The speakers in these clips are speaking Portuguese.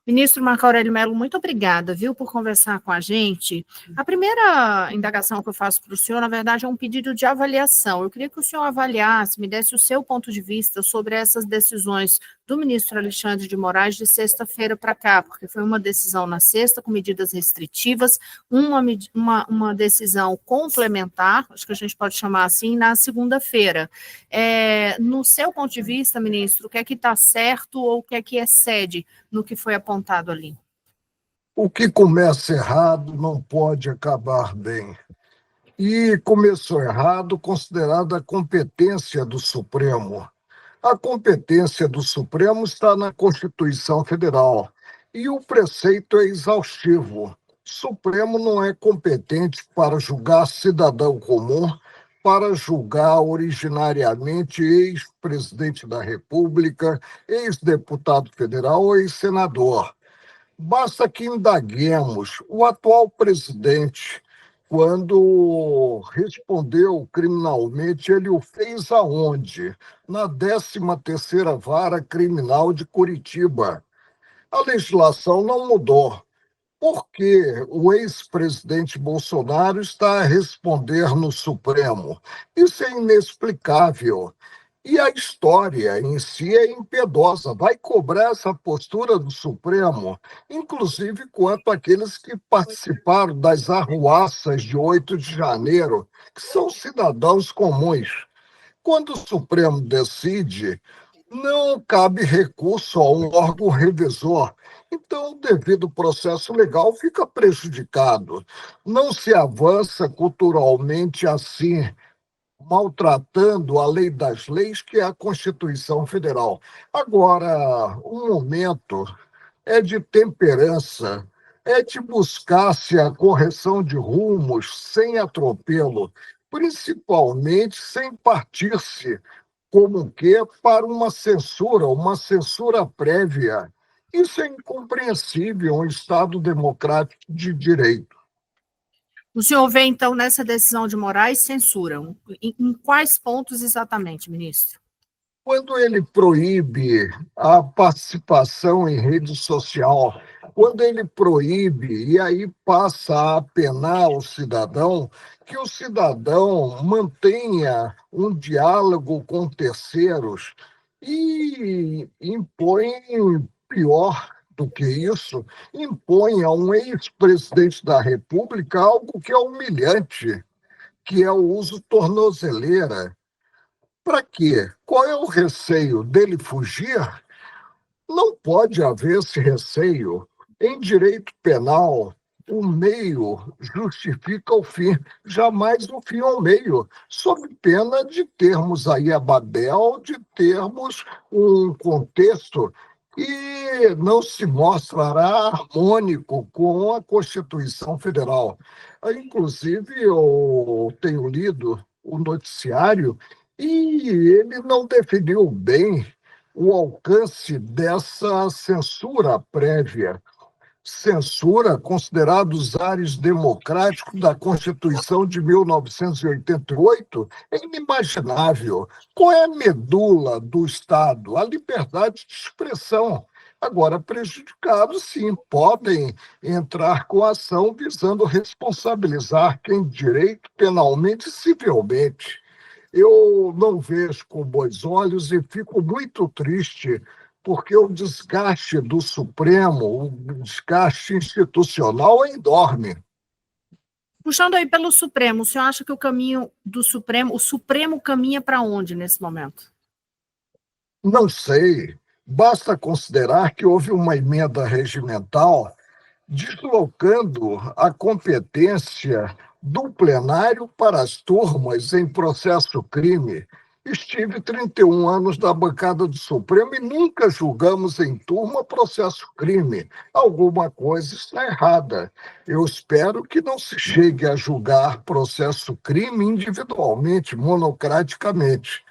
Ministro Marco Aurélio Mello, muito obrigada, viu, por conversar com a gente. A primeira indagação que eu faço para o senhor, na verdade, é um pedido de avaliação. Eu queria que o senhor avaliasse, me desse o seu ponto de vista sobre essas decisões do ministro Alexandre de Moraes de sexta-feira para cá, porque foi uma decisão na sexta com medidas restritivas, uma decisão complementar, acho que a gente pode chamar assim, na segunda-feira. No seu ponto de vista, ministro, o que é que está certo ou o que é que excede no que foi apontado ali? O que começa errado não pode acabar bem. E começou errado considerada a competência do Supremo. A competência do Supremo está na Constituição Federal e o preceito é exaustivo. O Supremo não é competente para julgar cidadão comum, para julgar originariamente ex-presidente da República, ex-deputado federal ou ex-senador. Basta que indaguemos o atual presidente, quando respondeu criminalmente, ele o fez aonde? Na 13ª Vara Criminal de Curitiba. A legislação não mudou. Por que o ex-presidente Bolsonaro está a responder no Supremo? Isso é inexplicável. E a história em si é impiedosa, vai cobrar essa postura do Supremo, inclusive quanto àqueles que participaram das arruaças de 8 de janeiro, que são cidadãos comuns. Quando o Supremo decide, não cabe recurso a um órgão revisor. Então, o devido processo legal fica prejudicado. Não se avança culturalmente assim, maltratando a lei das leis, que é a Constituição Federal. Agora, o momento é de temperança, é de buscar-se a correção de rumos sem atropelo, principalmente sem partir-se, como que, para uma censura prévia. Isso é incompreensível em um Estado democrático de direito. O senhor vê, então, nessa decisão de Moraes, censura. Em quais pontos exatamente, ministro? Quando ele proíbe a participação em rede social, quando ele proíbe e aí passa a penar o cidadão, que o cidadão mantenha um diálogo com terceiros e impõe, pior do que isso, impõe a um ex-presidente da República algo que é humilhante, que é o uso tornozeleira. Para quê? Qual é o receio dele fugir? Não pode haver esse receio. Em direito penal, o meio justifica o fim, jamais o fim ao meio, sob pena de termos aí a Babel, de termos um contexto que não se mostrará harmônico com a Constituição Federal. Inclusive, eu tenho lido o noticiário e ele não definiu bem o alcance dessa censura prévia. Censura considerada os ares democráticos da Constituição de 1988 é inimaginável. Qual é a medula do Estado? A liberdade de expressão. Agora, prejudicados, sim, podem entrar com ação visando responsabilizar quem direito penalmente e civilmente. Eu não vejo com bons olhos e fico muito triste porque o desgaste do Supremo, o desgaste institucional é enorme. Puxando aí pelo Supremo, o senhor acha que o caminho do Supremo, o Supremo caminha para onde nesse momento? Não sei. Basta considerar que houve uma emenda regimental deslocando a competência do plenário para as turmas em processo crime. Estive 31 anos na bancada do Supremo e nunca julgamos em turma processo crime. Alguma coisa está errada. Eu espero que não se chegue a julgar processo crime individualmente, monocraticamente.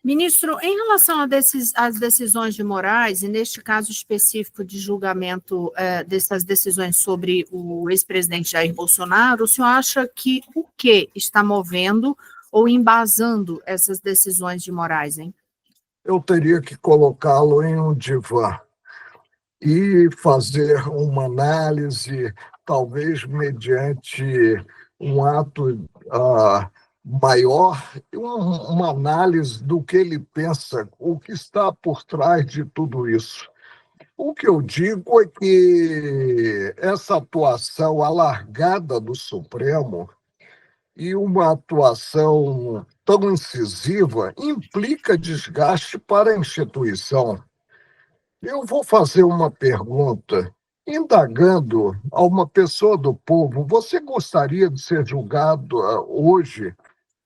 Ministro, em relação às decisões de Moraes, e neste caso específico de julgamento dessas decisões sobre o ex-presidente Jair Bolsonaro, o senhor acha que o que está movendo ou embasando essas decisões de Moraes, hein? Eu teria que colocá-lo em um divã. e fazer uma análise, talvez mediante um ato maior, uma análise do que ele pensa, o que está por trás de tudo isso. O que eu digo é que essa atuação alargada do Supremo e uma atuação tão incisiva implica desgaste para a instituição. Eu vou fazer uma pergunta, indagando a uma pessoa do povo: você gostaria de ser julgado hoje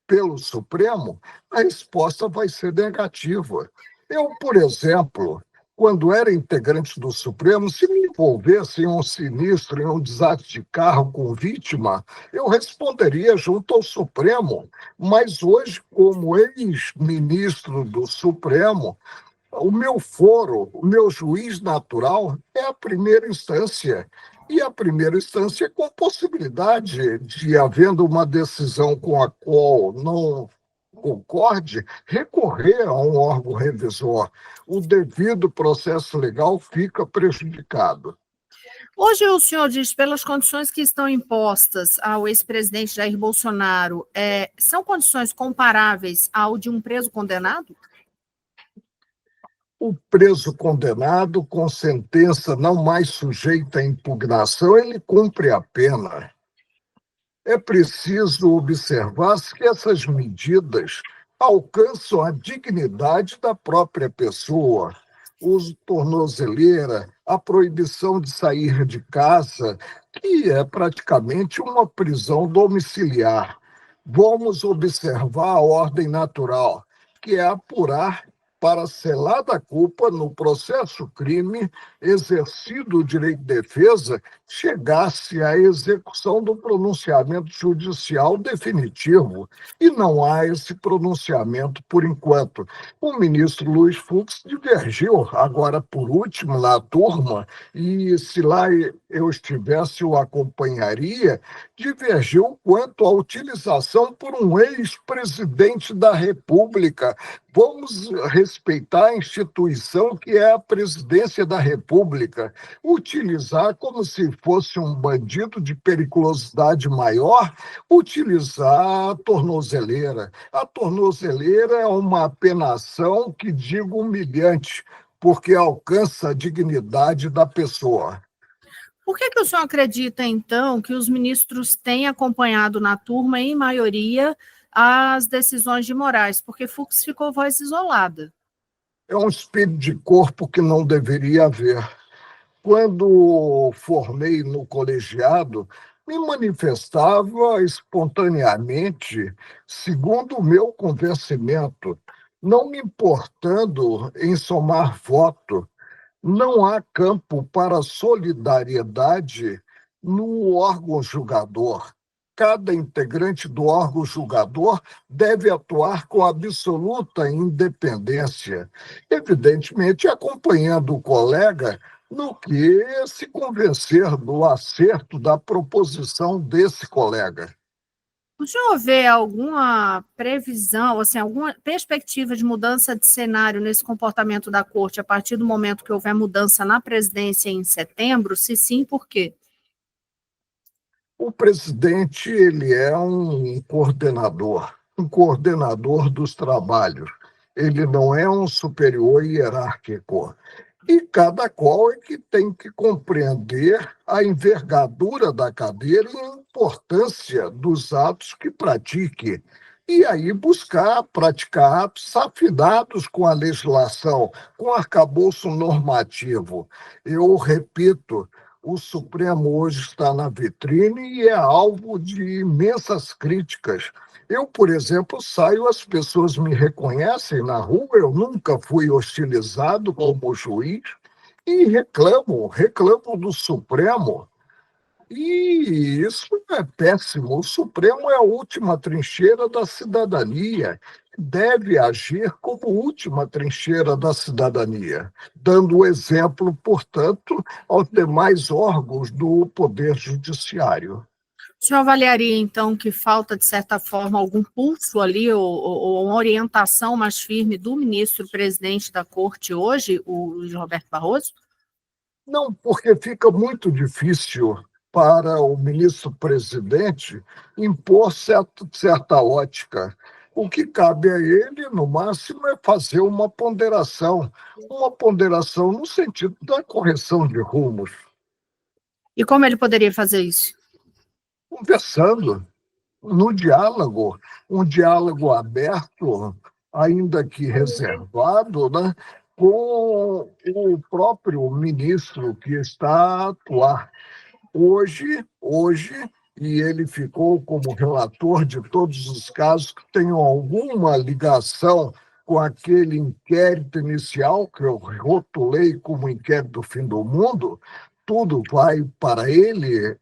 pelo Supremo? A resposta vai ser negativa. Eu, por exemplo, quando era integrante do Supremo, se me envolvesse em um sinistro, em um desastre de carro com vítima, eu responderia junto ao Supremo. Mas hoje, como ex-ministro do Supremo, o meu foro, o meu juiz natural é a primeira instância. E a primeira instância é com possibilidade de, havendo uma decisão com a qual não concorde, recorrer a um órgão revisor. O devido processo legal fica prejudicado. Hoje o senhor diz, pelas condições que estão impostas ao ex-presidente Jair Bolsonaro, são condições comparáveis ao de um preso condenado? O preso condenado, com sentença não mais sujeita à impugnação, ele cumpre a pena. É preciso observar que essas medidas alcançam a dignidade da própria pessoa. O uso de tornozeleira, a proibição de sair de casa, que é praticamente uma prisão domiciliar. Vamos observar a ordem natural, que é apurar para selar da culpa no processo crime, exercido o direito de defesa, chegasse à execução do pronunciamento judicial definitivo. E não há esse pronunciamento por enquanto. O ministro Luiz Fux divergiu, agora por último, na turma, e se lá eu estivesse, eu acompanharia, divergiu quanto à utilização por um ex-presidente da República. Vamos respeitar a instituição que é a presidência da República. Utilizar como se fosse um bandido de periculosidade maior, utilizar a tornozeleira. A tornozeleira é uma apenação que digo humilhante, porque alcança a dignidade da pessoa. Por que o senhor acredita, então, que os ministros têm acompanhado na turma, em maioria, as decisões de Moraes? Porque Fux ficou voz isolada. É um espírito de corpo que não deveria haver. Quando formei no colegiado, me manifestava espontaneamente, segundo o meu convencimento, não me importando em somar voto. Não há campo para solidariedade no órgão julgador. Cada integrante do órgão julgador deve atuar com absoluta independência, evidentemente acompanhando o colega no que se convencer do acerto da proposição desse colega. O senhor vê alguma previsão, assim, alguma perspectiva de mudança de cenário nesse comportamento da corte a partir do momento que houver mudança na presidência em setembro? Se sim, por quê? O presidente, ele é um coordenador dos trabalhos. Ele não é um superior hierárquico. E cada qual é que tem que compreender a envergadura da cadeira e a importância dos atos que pratique. E aí buscar praticar atos afinados com a legislação, com o arcabouço normativo. Eu repito, o Supremo hoje está na vitrine e é alvo de imensas críticas. Eu, por exemplo, saio, as pessoas me reconhecem na rua, eu nunca fui hostilizado como juiz e reclamo do Supremo. E isso é péssimo. O Supremo é a última trincheira da cidadania, deve agir como última trincheira da cidadania, dando exemplo, portanto, aos demais órgãos do Poder Judiciário. O senhor avaliaria, então, que falta, de certa forma, algum pulso ali, ou uma orientação mais firme do ministro-presidente da Corte hoje, o Luiz Roberto Barroso? Não, porque fica muito difícil para o ministro-presidente impor certa ótica. O que cabe a ele, no máximo, é fazer uma ponderação no sentido da correção de rumos, E como ele poderia fazer isso? conversando, no diálogo, um diálogo aberto, ainda que reservado, né, com o próprio ministro que está a atuar. Hoje, e ele ficou como relator de todos os casos que tenham alguma ligação com aquele inquérito inicial, que eu rotulei como inquérito do fim do mundo, tudo vai para ele,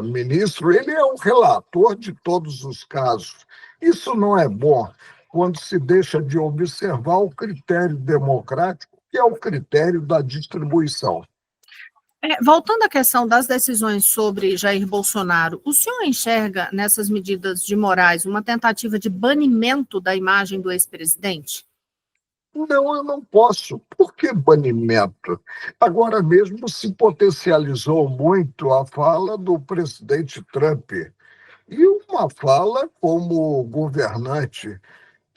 ministro, ele é o relator de todos os casos. Isso não é bom quando se deixa de observar o critério democrático, que é o critério da distribuição. Voltando à questão das decisões sobre Jair Bolsonaro, o senhor enxerga nessas medidas de Moraes uma tentativa de banimento da imagem do ex-presidente? Não, eu não posso. Por que banimento? Agora mesmo se potencializou muito a fala do presidente Trump. E uma fala como governante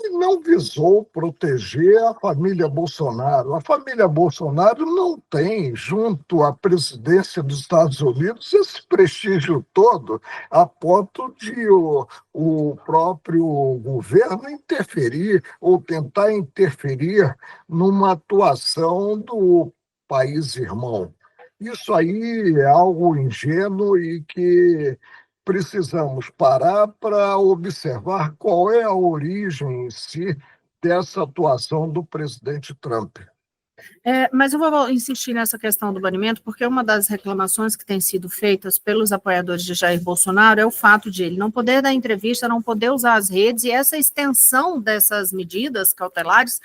que não visou proteger a família Bolsonaro. A família Bolsonaro não tem, junto à presidência dos Estados Unidos, esse prestígio todo, a ponto de o próprio governo interferir ou tentar interferir numa atuação do país irmão. Isso aí é algo ingênuo e que precisamos parar para observar qual é a origem em si dessa atuação do presidente Trump. Mas eu vou insistir nessa questão do banimento, porque uma das reclamações que tem sido feitas pelos apoiadores de Jair Bolsonaro é o fato de ele não poder dar entrevista, não poder usar as redes, e essa extensão dessas medidas cautelares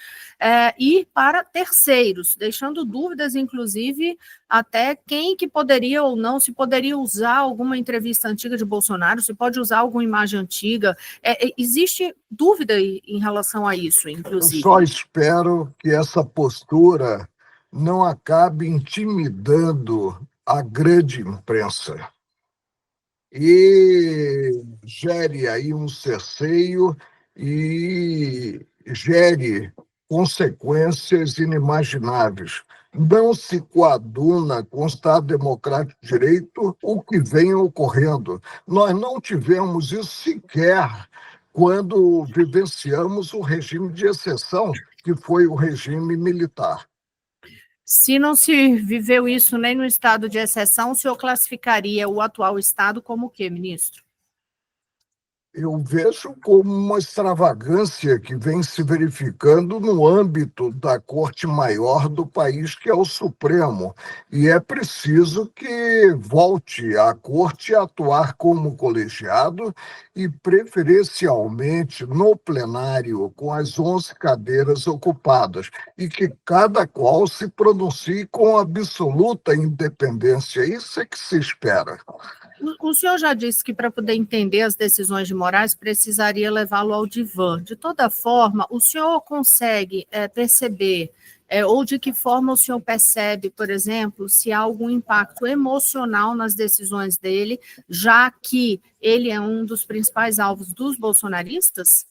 ir para terceiros, deixando dúvidas, inclusive, até quem que poderia ou não, se poderia usar alguma entrevista antiga de Bolsonaro, se pode usar alguma imagem antiga. Existe dúvida em relação a isso, Eu inclusive. só espero que essa postura não acabe intimidando a grande imprensa e gere aí um cerceio e gere consequências inimagináveis. Não se coaduna com o Estado Democrático de Direito o que vem ocorrendo. Nós não tivemos isso sequer quando vivenciamos o regime de exceção, que foi o regime militar. Se não se viveu isso nem no estado de exceção, o senhor classificaria o atual estado como o quê, ministro? Eu vejo como uma extravagância que vem se verificando no âmbito da Corte Maior do país, que é o Supremo. E é preciso que volte a Corte a atuar como colegiado e, preferencialmente, no plenário, com as 11 cadeiras ocupadas, e que cada qual se pronuncie com absoluta independência. Isso é que se espera. O senhor já disse que para poder entender as decisões de Moraes precisaria levá-lo ao divã. De toda forma, o senhor consegue perceber, ou de que forma o senhor percebe, por exemplo, se há algum impacto emocional nas decisões dele, já que ele é um dos principais alvos dos bolsonaristas?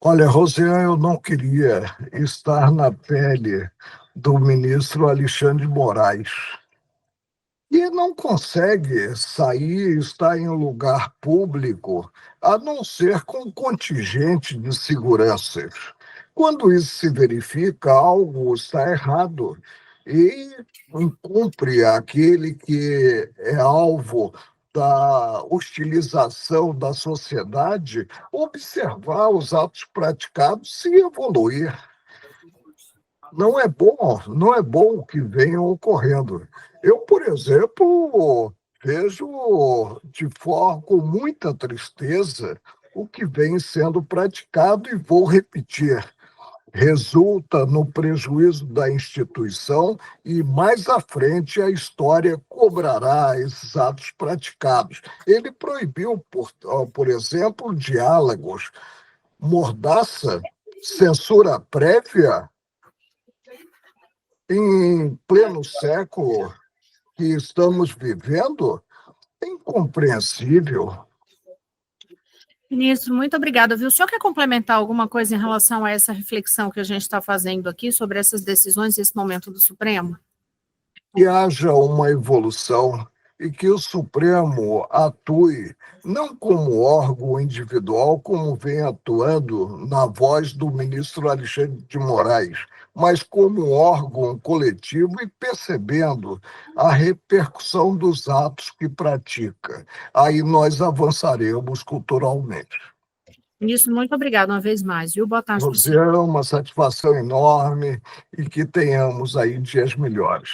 Olha, Rosiane, eu não queria estar na pele do ministro Alexandre de Moraes. E não consegue sair, estar em um lugar público, a não ser com um contingente de seguranças. Quando isso se verifica, algo está errado. E cumpre aquele que é alvo da hostilização da sociedade observar os atos praticados e evoluir. Não é bom o que venha ocorrendo. Eu, por exemplo, vejo com muita tristeza o que vem sendo praticado e vou repetir. Resulta no prejuízo da instituição e mais à frente a história cobrará esses atos praticados. Ele proibiu, por exemplo, diálogos, mordaça, censura prévia em pleno século. que estamos vivendo é incompreensível. Ministro, muito obrigada, viu? O senhor quer complementar alguma coisa em relação a essa reflexão que a gente está fazendo aqui sobre essas decisões, esse momento do Supremo? Que haja uma evolução e que o Supremo atue não como órgão individual, como vem atuando na voz do ministro Alexandre de Moraes, mas como órgão coletivo e percebendo a repercussão dos atos que pratica. Aí nós avançaremos culturalmente. Ministro, muito obrigada uma vez mais, viu? Boa tarde para o Nos senhor. é uma satisfação enorme e que tenhamos aí dias melhores.